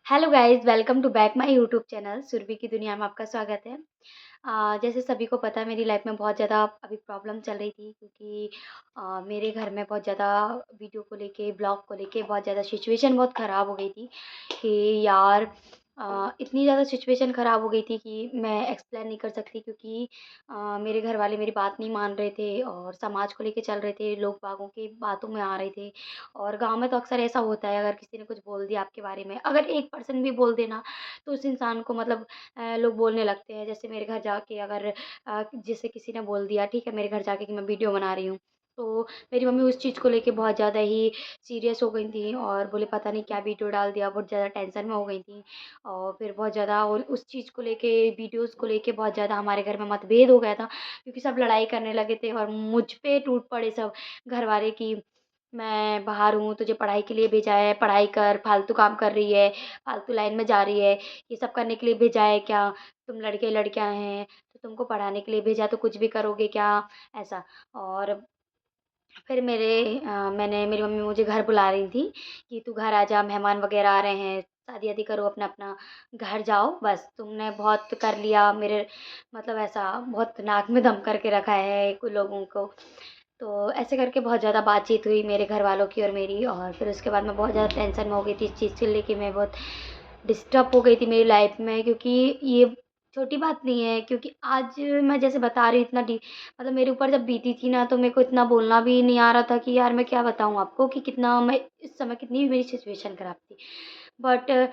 Hello guys, welcome to back my YouTube channel Surabhi की दुनिया में आपका स्वागत है। जैसे सभी को पता है मेरी लाइफ में बहुत ज़्यादा अभी प्रॉब्लम चल रही थी क्योंकि मेरे घर में बहुत ज़्यादा वीडियो को लेके ब्लॉग को लेके बहुत ज़्यादा सिचुएशन बहुत ख़राब हो गई थी कि यार इतनी ज़्यादा सिचुएशन ख़राब हो गई थी कि मैं एक्सप्लेन नहीं कर सकती क्योंकि मेरे घर वाले मेरी बात नहीं मान रहे थे और समाज को लेके चल रहे थे, लोग बागों की बातों में आ रहे थे। और गाँव में तो अक्सर ऐसा होता है, अगर किसी ने कुछ बोल दिया आपके बारे में, अगर एक पर्सन भी बोल दे ना, तो उस इंसान को मतलब लोग बोलने लगते हैं। जैसे मेरे घर जाके अगर जैसे किसी ने बोल दिया, ठीक है, मेरे घर जाके कि मैं वीडियो बना रही हूँ, तो मेरी मम्मी उस चीज़ को लेके बहुत ज़्यादा ही सीरियस हो गई थी और बोले पता नहीं क्या वीडियो डाल दिया, बहुत ज़्यादा टेंशन में हो गई थी। और फिर बहुत ज़्यादा और उस चीज़ को लेके, वीडियोज़ को लेके बहुत ज़्यादा हमारे घर में मतभेद हो गया था क्योंकि सब लड़ाई करने लगे थे और मुझ पे टूट पड़े सब घरवाले कि मैं बाहर हूँ, तुझे पढ़ाई के लिए भेजा है, पढ़ाई कर, फालतू काम कर रही है, फालतू लाइन में जा रही है, ये सब करने के लिए भेजा है क्या? तुम लड़के-लड़कियाँ हैं, तो तुमको पढ़ाने के लिए भेजा तो कुछ भी करोगे क्या? ऐसा। और फिर मेरी मम्मी मुझे घर बुला रही थी कि तू घर आ जा, मेहमान वगैरह आ रहे हैं, शादी-वादी करो, अपना-अपना घर जाओ, बस तुमने बहुत कर लिया मेरे मतलब ऐसा बहुत नाक में दम करके रखा है कुछ लोगों को। तो ऐसे करके बहुत ज़्यादा बातचीत हुई मेरे घरवालों की और मेरी, और फिर उसके बाद मैं बहुत ज़्यादा टेंशन में हो गई थी इस चीज़ को लेके। मैं बहुत डिस्टर्ब हो गई थी मेरी लाइफ में क्योंकि ये छोटी बात नहीं है, क्योंकि आज मैं जैसे बता रही हूँ इतना डी मतलब मेरे ऊपर जब बीती थी ना, तो मेरे को इतना बोलना भी नहीं आ रहा था कि यार मैं क्या बताऊँ आपको कि कितना मैं इस समय कितनी मेरी सिचुएशन ख़राब थी। बट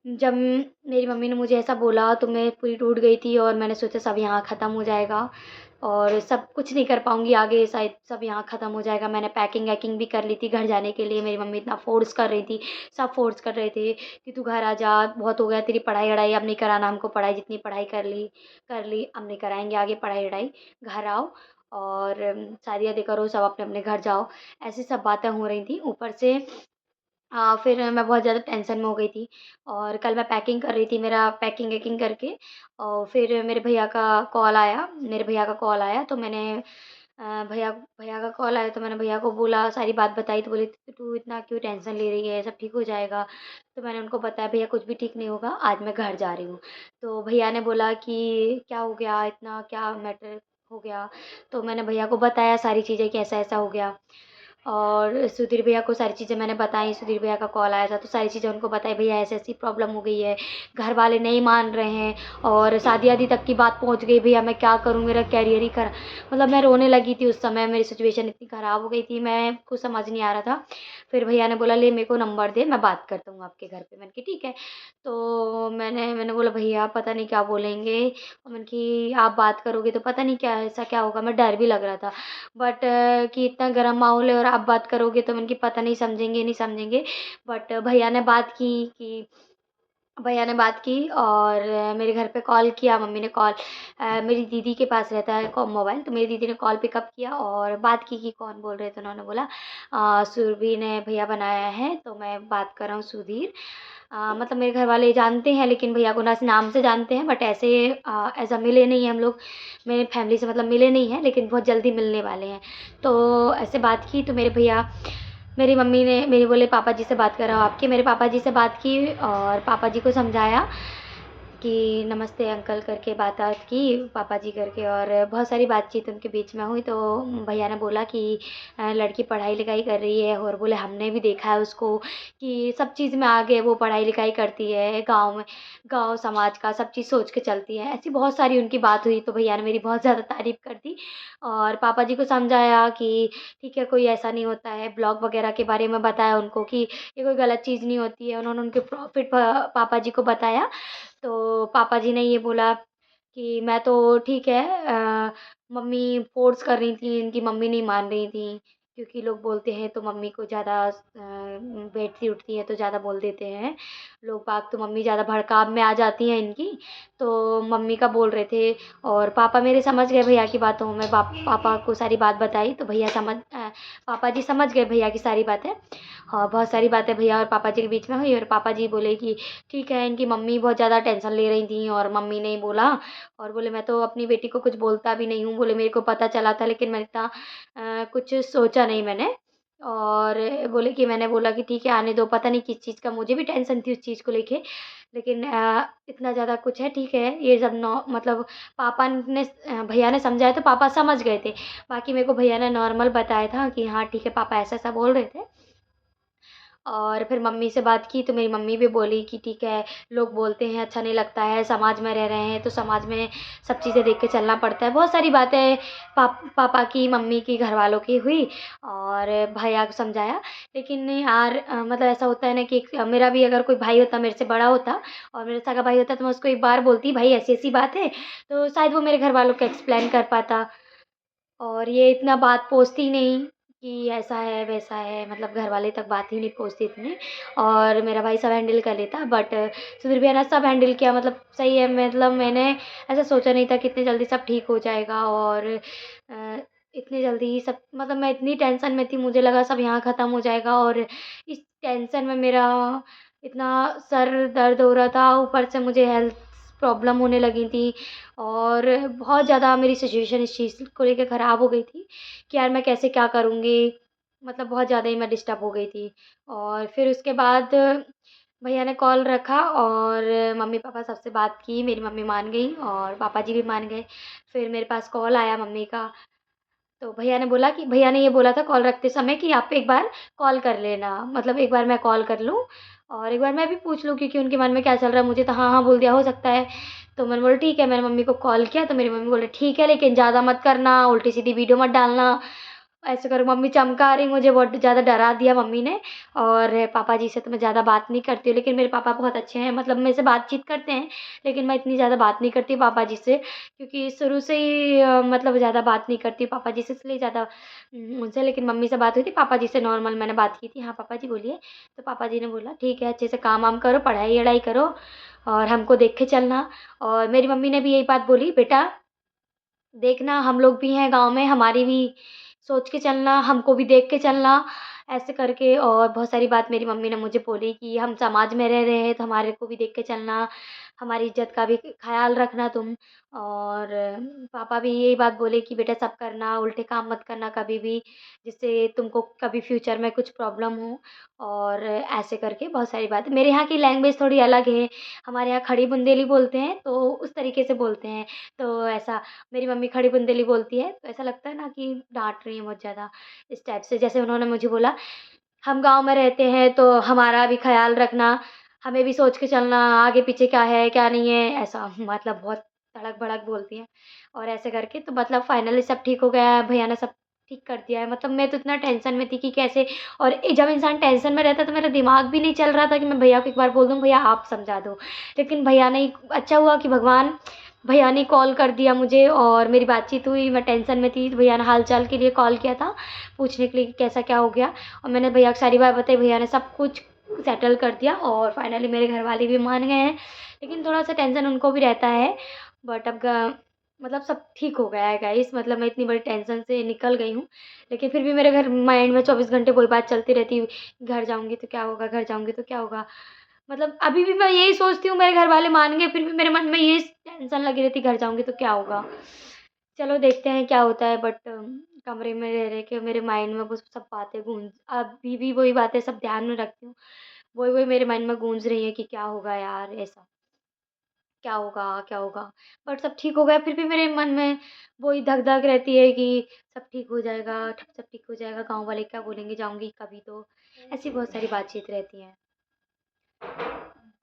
जब मेरी मम्मी ने मुझे ऐसा बोला तो मैं पूरी टूट गई थी और मैंने सोचा सब यहाँ ख़त्म हो जाएगा और सब कुछ नहीं कर पाऊँगी आगे, शायद सब यहाँ ख़त्म हो जाएगा। मैंने पैकिंग वैकिंग भी कर ली थी घर जाने के लिए, मेरी मम्मी इतना फ़ोर्स कर रही थी, सब फ़ोर्स कर रहे थे कि तू घर आ जा, बहुत हो गया तेरी पढ़ाई-वढ़ाई, अब नहीं कराना हमको पढ़ाई, जितनी पढ़ाई कर ली, अब नहीं कराएँगे आगे पढ़ाई-वढ़ाई, घर आओ और शादी-वादी करो, सब अपने-अपने घर जाओ। ऐसी सब बातें हो रही थी। ऊपर से फिर मैं बहुत ज़्यादा टेंशन में हो गई थी और कल मैं पैकिंग कर रही थी, मेरा पैकिंग-वैकिंग करके और फिर मेरे भैया का कॉल आया तो मैंने भैया भैया का कॉल आया तो मैंने भैया को बोला, सारी बात बताई तो बोले, "तू इतना क्यों टेंशन ले रही है? सब ठीक हो जाएगा।" तो मैंने उनको बताया, "भैया कुछ भी ठीक नहीं होगा, आज मैं घर जा रही हूँ।" तो भैया ने बोला कि, "क्या हो गया? इतना क्या मैटर हो गया?" तो मैंने भैया को बताया सारी चीज़ें कि ऐसा-ऐसा हो गया। और सुधीर भैया को सारी चीज़ें मैंने बताई, सुधीर भैया का कॉल आया था तो सारी चीज़ें उनको बताई, भैया ऐसी-ऐसी प्रॉब्लम हो गई है, घर वाले नहीं मान रहे हैं और शादी-वादी तक की बात पहुँच गई, भैया मैं क्या करूँ? मेरा करियर ही खरा मतलब मैं रोने लगी थी उस समय, मेरी सिचुएशन इतनी ख़राब हो गई थी, मैं कुछ समझ नहीं आ रहा था। फिर भैया ने बोला, ले मेरे को नंबर दे, मैं बात करता हूँ आपके घर पे। मैंने कहा ठीक है। तो मैंने बोला, भैया पता नहीं क्या बोलेंगे, और मैंने कि आप बात करोगे तो पता नहीं क्या ऐसा क्या होगा, मैं डर भी लग रहा था। बट कि इतना गर्म माहौल है और आप बात करोगे तो मैंने कि पता नहीं समझेंगे नहीं समझेंगे। बट भैया ने बात की और मेरे घर पे कॉल किया, मम्मी ने कॉल मेरी दीदी के पास रहता है मोबाइल, तो मेरी दीदी ने कॉल पिकअप किया और बात की कि कौन बोल रहे थे। उन्होंने बोला सुरभि ने भैया बनाया है, तो मैं बात कर रहा हूँ सुधीर। मतलब मेरे घर वाले जानते हैं लेकिन भैया को ना नाम से जानते हैं, बट ऐसे ऐसा मिले नहीं हैं हम लोग, मेरे फैमिली से मतलब मिले नहीं हैं लेकिन बहुत जल्दी मिलने वाले हैं। तो ऐसे बात की तो मेरी मम्मी ने मेरे बोले पापा जी से बात कराओ आपके, मेरे पापा जी से बात की और पापा जी को समझाया कि नमस्ते अंकल करके बात-वात की पापा जी करके, और बहुत सारी बातचीत उनके बीच में हुई। तो भैया ने बोला कि लड़की पढ़ाई-लिखाई कर रही है, और बोले हमने भी देखा है उसको कि सब चीज़ में आगे वो पढ़ाई-लिखाई करती है, गाँव समाज का सब चीज़ सोच के चलती है। ऐसी बहुत सारी उनकी बात हुई तो भैया ने मेरी बहुत ज़्यादा तारीफ़ कर दी और पापा जी को समझाया कि ठीक है, कोई ऐसा नहीं होता है, ब्लॉग वगैरह के बारे में बताया उनको कि ये कोई गलत चीज़ नहीं होती है। उन्होंने उनके प्रॉफ़िट प पापा जी को बताया, तो पापा जी ने ये बोला कि मैं तो ठीक है, मम्मी फ़ोर्स कर रही थी, इनकी मम्मी नहीं मान रही थी, क्योंकि लोग बोलते हैं तो मम्मी को ज़्यादा बैठती-उठती हैं तो ज़्यादा बोल देते हैं। लोग बाग तो मम्मी ज़्यादा भड़काव में आ जाती हैं इनकी, तो मम्मी का बोल रहे थे और पापा मेरे समझ गए भैया की बातों में, पापा को सारी बात बताई तो पापा जी समझ गए भैया की सारी बातें। हाँ, बहुत सारी बातें भैया और पापा जी के बीच में हुई और पापा जी बोले कि ठीक है, इनकी मम्मी बहुत ज़्यादा टेंशन ले रही थी और मम्मी ने ही बोला, और बोले मैं तो अपनी बेटी को कुछ बोलता भी नहीं हूँ, बोले मेरे को पता चला था लेकिन मैंने इतना कुछ सोचा नहीं मैंने। और बोले कि मैंने बोला कि ठीक है आने दो, पता नहीं किस चीज़ का मुझे भी टेंशन थी उस चीज़ को लेके। लेकिन इतना ज़्यादा कुछ है ठीक है, ये सब मतलब पापा ने भैया ने समझाया तो पापा समझ गए थे। बाकी मेरे को भैया ने नॉर्मल बताया था कि हाँ ठीक है, पापा ऐसा-ऐसा बोल रहे थे। और फिर मम्मी से बात की तो मेरी मम्मी भी बोली कि ठीक है, लोग बोलते हैं अच्छा नहीं लगता है, समाज में रह रहे हैं तो समाज में सब चीज़ें देख के चलना पड़ता है। बहुत सारी बातें पापा की, मम्मी की, घरवालों की हुई और भैया को समझाया। लेकिन यार मतलब ऐसा होता है ना कि मेरा भी अगर कोई भाई होता, मेरे से बड़ा होता और मेरा सगा भाई होता तो मैं उसको एक बार बोलती, भाई ऐसी-ऐसी बात है, तो शायद वो मेरे घरवालों को एक्सप्लेन कर पाता। और ये इतना बात पहुँचती नहीं कि ऐसा है, वैसा है, मतलब घरवाले तक बात ही नहीं पहुँचती इतनी। और मेरा भाई सब हैंडल कर लेता बट सुधीर भैया ने सब हैंडल किया, मतलब सही है, मतलब मैंने ऐसा सोचा नहीं था कि इतनी जल्दी सब ठीक हो जाएगा और इतनी जल्दी ही सब, मतलब मैं इतनी टेंशन में थी, मुझे लगा सब यहाँ ख़त्म हो जाएगा और इस टेंशन में मेरा इतना सर दर्द हो रहा था, ऊपर से मुझे हेल्थ प्रॉब्लम होने लगी थी और बहुत ज़्यादा मेरी सिचुएशन इस चीज़ को लेके ख़राब हो गई थी कि यार मैं कैसे क्या करूँगी? मतलब बहुत ज़्यादा ही मैं डिस्टर्ब हो गई थी। और फिर उसके बाद भैया ने कॉल रखा और मम्मी-पापा सबसे बात की, मेरी मम्मी मान गई और पापा जी भी मान गए। फिर मेरे पास कॉल आया मम्मी का, तो भैया ने ये बोला था कॉल रखते समय कि आप एक बार कॉल कर लेना, मतलब एक बार मैं कॉल कर लूँ और एक बार मैं भी पूछ लूँ क्योंकि उनके मन में क्या चल रहा है, मुझे तो हाँ, हाँ बोल दिया हो सकता है। तो मैंने बोला ठीक है, मैंने मम्मी को कॉल किया तो मेरी मम्मी बोले ठीक है लेकिन ज़्यादा मत करना, उल्टी-सीधी वीडियो मत डालना, ऐसे करो। मम्मी चमका रही, मुझे बहुत ज़्यादा डरा दिया मम्मी ने। और पापा जी से तो मैं ज़्यादा बात नहीं करती हूँ, लेकिन मेरे पापा बहुत अच्छे हैं, मतलब मेरे से बातचीत करते हैं, लेकिन मैं इतनी ज़्यादा बात नहीं करती पापा जी से क्योंकि शुरू से ही मतलब ज़्यादा बात नहीं करती पापा जी से, इसलिए ज़्यादा उनसे। लेकिन मम्मी से बात हुई थी, पापा जी से नॉर्मल मैंने बात की थी, हाँ पापा जी बोलिए। तो पापा जी ने बोला ठीक है, अच्छे से काम-वाम करो, पढ़ाई-वढ़ाई करो और हमको देख के चलना। और मेरी मम्मी ने भी यही बात बोली, बेटा देखना हम लोग भी हैं गाँव में, हमारी भी सोच के चलना, हमको भी देख के चलना, ऐसे करके। और बहुत सारी बात मेरी मम्मी ने मुझे बोली कि हम समाज में रह रहे हैं तो हमारे को भी देख के चलना, हमारी इज़्ज़त का भी ख़्याल रखना तुम। और पापा भी यही बात बोले कि बेटा सब करना, उल्टे काम मत करना कभी भी, जिससे तुमको कभी फ्यूचर में कुछ प्रॉब्लम हो। और ऐसे करके बहुत सारी बातें। मेरे यहाँ की लैंग्वेज थोड़ी अलग है, हमारे यहाँ खड़ी बुंदेली बोलते हैं, तो उस तरीके से बोलते हैं। तो ऐसा मेरी मम्मी खड़ी बुंदेली बोलती है, तो ऐसा लगता है ना कि डाँट रही है बहुत ज़्यादा, इस टाइप से। जैसे उन्होंने मुझे बोला, "हम गाँव में रहते हैं, तो हमारा भी ख़्याल रखना, हमें भी सोच के चलना, आगे-पीछे क्या है, क्या नहीं है।" ऐसा मतलब बहुत तड़क-भड़क बोलती हैं। और ऐसे करके तो मतलब फाइनली सब ठीक हो गया है, भैया ने सब ठीक कर दिया है। मतलब मैं तो इतना टेंशन में थी कि कैसे। और जब इंसान टेंशन में रहता है, तो मेरा दिमाग भी नहीं चल रहा था कि मैं भैया को एक बार बोल दूँ, "भैया आप समझा दो।" लेकिन भैया ने अच्छा हुआ कि भैया ने कॉल कर दिया मुझे और मेरी बातचीत हुई। मैं टेंशन में थी तो भैया ने हाल-चाल के लिए कॉल किया था, पूछने के लिए कि कैसा क्या हो गया। और मैंने भैया को सारी बात बताई, भैया ने सब कुछ सेटल कर दिया और फाइनली मेरे घरवाले भी मान गए हैं। लेकिन थोड़ा-सा टेंशन उनको भी रहता है, बट अब मतलब सब ठीक हो गया है गाइस, मतलब मैं इतनी बड़ी टेंशन से निकल गई हूँ। लेकिन फिर भी मेरे घर माइंड में 24 घंटे वही बात चलती रहती है, घर जाऊँगी तो क्या होगा, घर जाऊँगी तो क्या होगा? मतलब अभी भी मैं यही सोचती हूँ, मेरे घरवाले मान गए, फिर भी मेरे मन में ये टेंशन लगी रहती है, घर जाऊँगी तो क्या होगा? चलो देखते हैं क्या होता है, बट कमरे में रह के मेरे माइंड में वो सब बातें गूंज अभी भी वही बातें सब ध्यान में रखती हूँ। वही-वही मेरे माइंड में गूंज रही है कि क्या होगा यार ऐसा, क्या होगा, क्या होगा? बट सब ठीक हो गया, फिर भी मेरे मन में वही धक-धक रहती है कि सब ठीक हो जाएगा, सब ठीक हो जाएगा, गाँव वाले क्या बोलेंगे, जाऊँगी कभी तो। ऐसी बहुत सारी बातचीत रहती हैं।